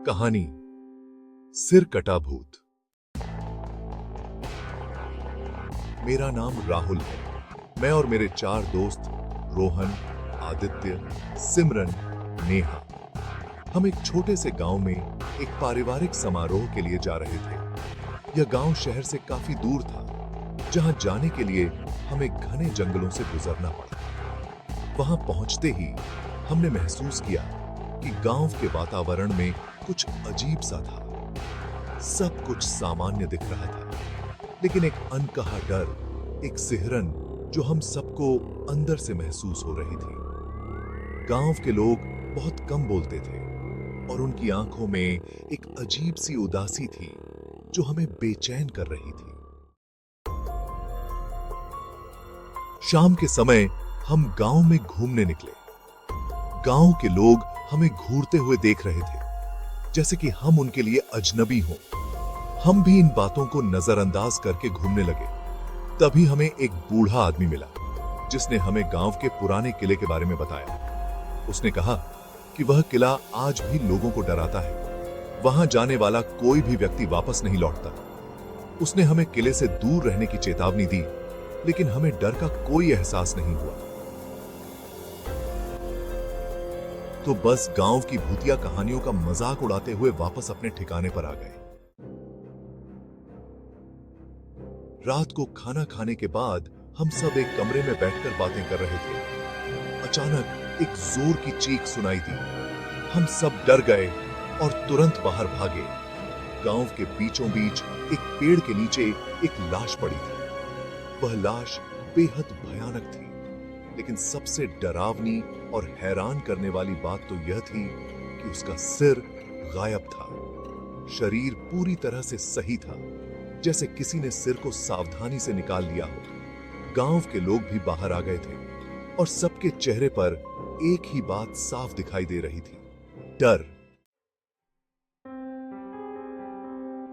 कहानी सिर कटा भूत। मेरा नाम राहुल है। मैं और मेरे 4 दोस्त रोहन, आदित्य, सिमरन, नेहा, हम एक छोटे से गांव में एक पारिवारिक समारोह के लिए जा रहे थे। यह गांव शहर से काफी दूर था, जहां जाने के लिए हमें घने जंगलों से गुजरना पड़ा। वहां पहुंचते ही हमने महसूस किया कि गांव के वातावरण में कुछ अजीब सा था। सब कुछ सामान्य दिख रहा था, लेकिन एक अनकहा डर, एक सिहरन जो हम सबको अंदर से महसूस हो रही थी। गांव के लोग बहुत कम बोलते थे और उनकी आंखों में एक अजीब सी उदासी थी जो हमें बेचैन कर रही थी। शाम के समय हम गांव में घूमने निकले। गांव के लोग हमें घूरते हुए देख रहे थे, जैसे कि हम उनके लिए अजनबी हों। हम भी इन बातों को नजरअंदाज करके घूमने लगे। तभी हमें एक बूढ़ा आदमी मिला, जिसने हमें गांव के पुराने किले के बारे में बताया। उसने कहा कि वह किला आज भी लोगों को डराता है। वहां जाने वाला कोई भी व्यक्ति वापस नहीं लौटता। उसने हमें किले से दूर रहने की चेतावनी दी, लेकिन हमें डर का कोई एहसास नहीं हुआ। तो बस गांव की भूतिया कहानियों का मजाक उड़ाते हुए वापस अपने ठिकाने पर आ गए। रात को खाना खाने के बाद हम सब एक कमरे में बैठकर बातें कर रहे थे। अचानक एक जोर की चीख सुनाई दी। हम सब डर गए और तुरंत बाहर भागे। गांव के बीचों बीच एक पेड़ के नीचे एक लाश पड़ी थी। वह लाश बेहद भयानक थी, लेकिन सबसे डरावनी और हैरान करने वाली बात तो यह थी कि उसका सिर गायब था। शरीर पूरी तरह से सही था, जैसे किसी ने सिर को सावधानी से निकाल लिया हो। गांव के लोग भी बाहर आ गए थे और सबके चेहरे पर एक ही बात साफ दिखाई दे रही थी, डर।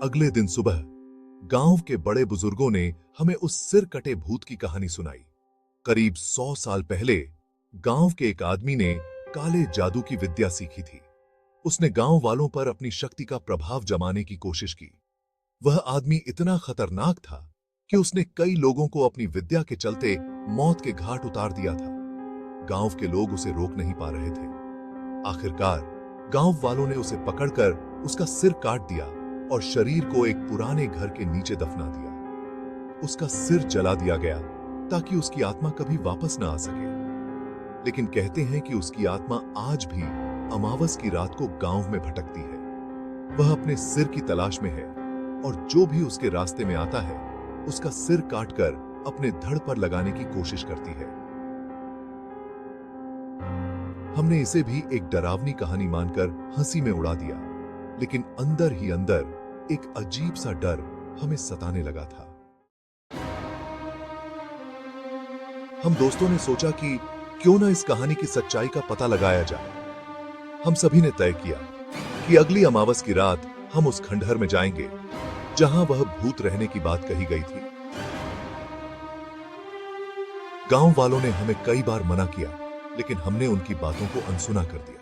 अगले दिन सुबह गांव के बड़े बुजुर्गों ने हमें उस सिर कटे भूत की कहानी सुनाई। करीब 100 साल पहले गांव के एक आदमी ने काले जादू की विद्या सीखी थी। उसने गांव वालों पर अपनी शक्ति का प्रभाव जमाने की कोशिश की। वह आदमी इतना खतरनाक था कि उसने कई लोगों को अपनी विद्या के चलते मौत के घाट उतार दिया था। गांव के लोग उसे रोक नहीं पा रहे थे। आखिरकार गांव वालों ने उसे पकड़कर उसका सिर काट दिया और शरीर को एक पुराने घर के नीचे दफना दिया। उसका सिर जला दिया गया ताकि उसकी आत्मा कभी वापस ना आ सके। लेकिन कहते हैं कि उसकी आत्मा आज भी अमावस की रात को गांव में भटकती है। वह अपने सिर की तलाश में है और जो भी उसके रास्ते में आता है, उसका सिर काटकर अपने धड़ पर लगाने की कोशिश करती है। हमने इसे भी एक डरावनी कहानी मानकर हंसी में उड़ा दिया, लेकिन अंदर ही अंदर एक अजीब सा डर हमें सताने लगा था। हम दोस्तों ने सोचा कि क्यों ना इस कहानी की सच्चाई का पता लगाया जाए। हम सभी ने तय किया कि अगली अमावस की रात हम उस खंडहर में जाएंगे जहां वह भूत रहने की बात कही गई थी। गांव वालों ने हमें कई बार मना किया, लेकिन हमने उनकी बातों को अनसुना कर दिया।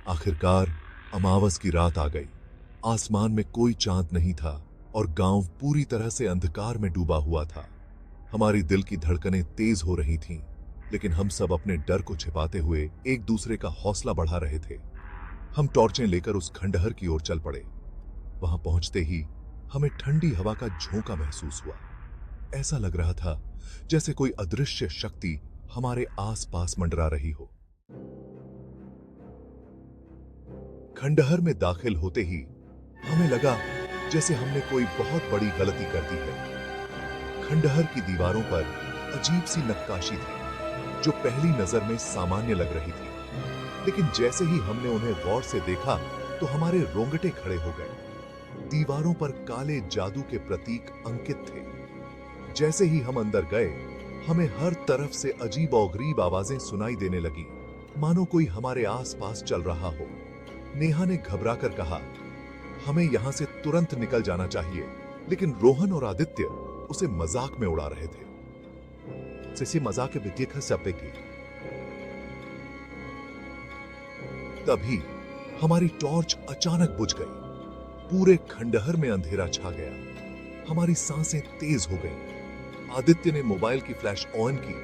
आखिरकार अमावस की रात आ गई। आसमान में कोई चांद नहीं था और गांव पूरी तरह से अंधकार में डूबा हुआ था। हमारी दिल की धड़कनें तेज हो रही थीं, लेकिन हम सब अपने डर को छिपाते हुए एक दूसरे का हौसला बढ़ा रहे थे। हम टॉर्चें लेकर उस खंडहर की ओर चल पड़े। वहां पहुंचते ही हमें ठंडी हवा का झोंका महसूस हुआ। ऐसा लग रहा था जैसे कोई अदृश्य शक्ति हमारे आसपास मंडरा रही हो। खंडहर में दाखिल होते ही हमें लगा जैसे हमने कोई बहुत बड़ी गलती कर दी है। खंडहर की दीवारों पर अजीब सी नक्काशी थी, जो पहली नजर में सामान्य लग रही थी, लेकिन जैसे ही हमने उन्हें गौर से देखा तो हमारे रोंगटे खड़े हो गए। दीवारों पर काले जादू के प्रतीक अंकित थे। जैसे ही हम अंदर गए, हमें हर तरफ से अजीब और गरीब आवाजें सुनाई देने लगी, मानो कोई हमारे आसपास चल रहा हो। नेहा ने घबराकर कहा, हमें यहां से तुरंत निकल जाना चाहिए, लेकिन रोहन और आदित्य उसे मजाक में उड़ा रहे थे। सिसी मजाक के विद्या का सपे की तभी हमारी टॉर्च अचानक बुझ गई। पूरे खंडहर में अंधेरा छा गया। हमारी सांसें तेज हो गईं। आदित्य ने मोबाइल की फ्लैश ऑन की,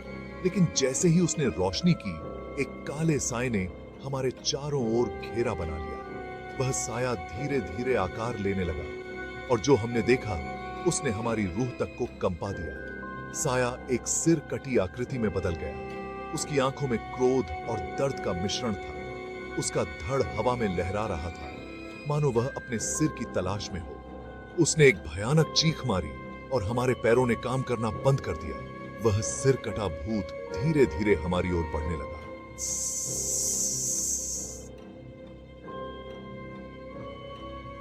लेकिन जैसे ही उसने रोशनी की, एक काले साए ने हमारे चारों ओर घेरा बना लिया। वह साया धीरे धीरे आकार लेने लगा और जो हमने देखा उसने हमारी रूह तक को कंपा दिया। साया एक सिर कटी आकृति में बदल गया। उसकी आंखों में क्रोध और दर्द का मिश्रण था। उसका धड़ हवा में लहरा रहा था, मानो वह अपने सिर की तलाश में हो। उसने एक भयानक चीख मारी और हमारे पैरों ने काम करना बंद कर दिया। वह सिर कटा भूत धीरे धीरे हमारी ओर बढ़ने लगा।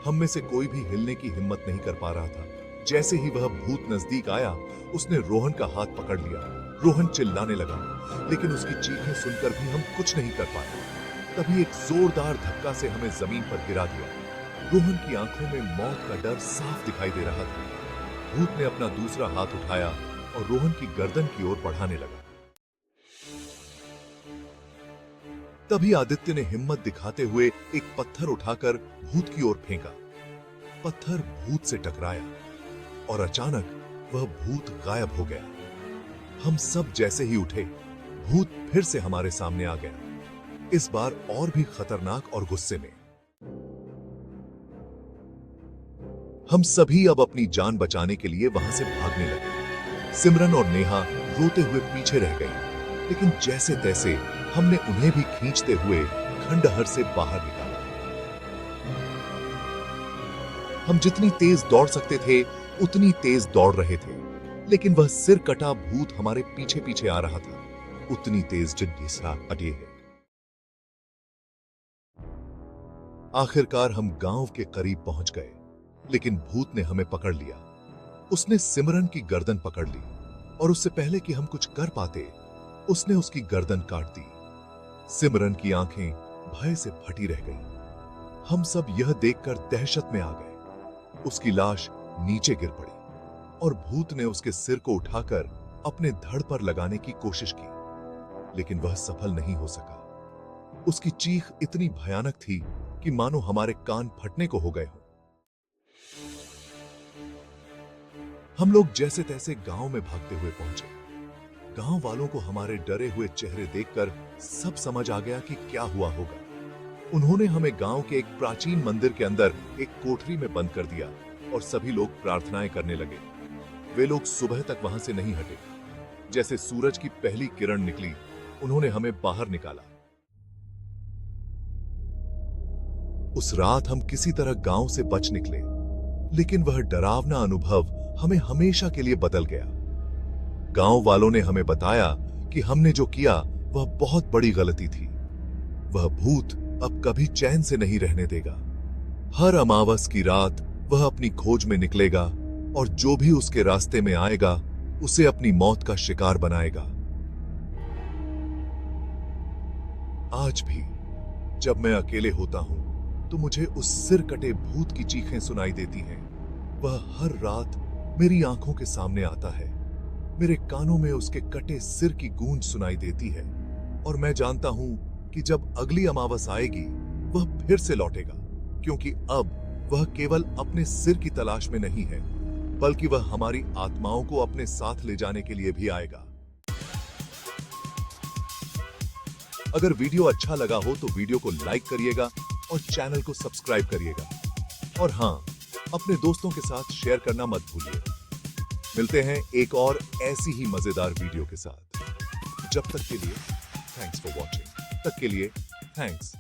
हम में से कोई भी हिलने की हिम्मत नहीं कर पा रहा था। जैसे ही वह भूत नजदीक आया, उसने रोहन का हाथ पकड़ लिया। रोहन चिल्लाने लगा, लेकिन उसकी चीखें सुनकर भी हम कुछ नहीं कर पाए। तभी एक जोरदार धक्का से हमें जमीन पर गिरा दिया। रोहन की आंखों में मौत का डर साफ दिखाई दे रहा था। भूत ने अपना दूसरा हाथ उठाया और रोहन की गर्दन की ओर बढ़ाने लगा। तभी आदित्य ने हिम्मत दिखाते हुए एक पत्थर उठाकर भूत की ओर फेंका। पत्थर भूत से टकराया और अचानक वह भूत गायब हो गया। हम सब जैसे ही उठे, भूत फिर से हमारे सामने आ गया, इस बार और भी खतरनाक और गुस्से में। हम सभी अब अपनी जान बचाने के लिए वहां से भागने लगे। सिमरन और नेहा रोते हुए पीछे रह गई, लेकिन जैसे तैसे हमने उन्हें भी खींचते हुए खंडहर से बाहर निकाला। हम जितनी तेज दौड़ सकते थे उतनी तेज दौड़ रहे थे, लेकिन वह सिर कटा भूत हमारे पीछे पीछे आ रहा था, उतनी तेज जितनी अटे है। आखिरकार हम गांव के करीब पहुंच गए, लेकिन भूत ने हमें पकड़ लिया। उसने सिमरन की गर्दन पकड़ ली और उससे पहले कि हम कुछ कर पाते, उसने उसकी गर्दन काट दी। सिमरन की आंखें भय से फटी रह गईं। हम सब यह देखकर दहशत में आ गए। उसकी लाश नीचे गिर पड़ी और भूत ने उसके सिर को उठाकर अपने धड़ पर लगाने की कोशिश की, लेकिन वह सफल नहीं हो सका। उसकी चीख इतनी भयानक थी कि मानो हमारे कान फटने को हो गए हों। हम लोग जैसे तैसे गांव में भागते हुए पहुंचे। गांव वालों को हमारे डरे हुए चेहरे देखकर सब समझ आ गया कि क्या हुआ होगा। उन्होंने हमें गांव के एक प्राचीन मंदिर के अंदर एक कोठरी में बंद कर दिया और सभी लोग प्रार्थनाएं करने लगे। वे लोग सुबह तक वहां से नहीं हटे। जैसे सूरज की पहली किरण निकली, उन्होंने हमें बाहर निकाला। उस रात हम किसी तरह गांव से बच निकले, लेकिन वह डरावना अनुभव हमें हमेशा के लिए बदल गया। गांव वालों ने हमें बताया कि हमने जो किया वह बहुत बड़ी गलती थी। वह भूत अब कभी चैन से नहीं रहने देगा। हर अमावस की रात वह अपनी खोज में निकलेगा और जो भी उसके रास्ते में आएगा उसे अपनी मौत का शिकार बनाएगा। आज भी जब मैं अकेले होता हूं तो मुझे उस सिर कटे भूत की चीखें सुनाई देती हैं। वह हर रात मेरी आंखों के सामने आता है। मेरे कानों में उसके कटे सिर की गूंज सुनाई देती है और मैं जानता हूं कि जब अगली अमावस आएगी वह फिर से लौटेगा, क्योंकि अब वह केवल अपने सिर की तलाश में नहीं है, बल्कि वह हमारी आत्माओं को अपने साथ ले जाने के लिए भी आएगा। अगर वीडियो अच्छा लगा हो तो वीडियो को लाइक करिएगा और चैनल को सब्सक्राइब करिएगा। और हां, अपने दोस्तों के साथ शेयर करना मत भूलिए। मिलते हैं एक और ऐसी ही मजेदार वीडियो के साथ। जब तक के लिए थैंक्स फॉर वॉचिंग। तक के लिए थैंक्स।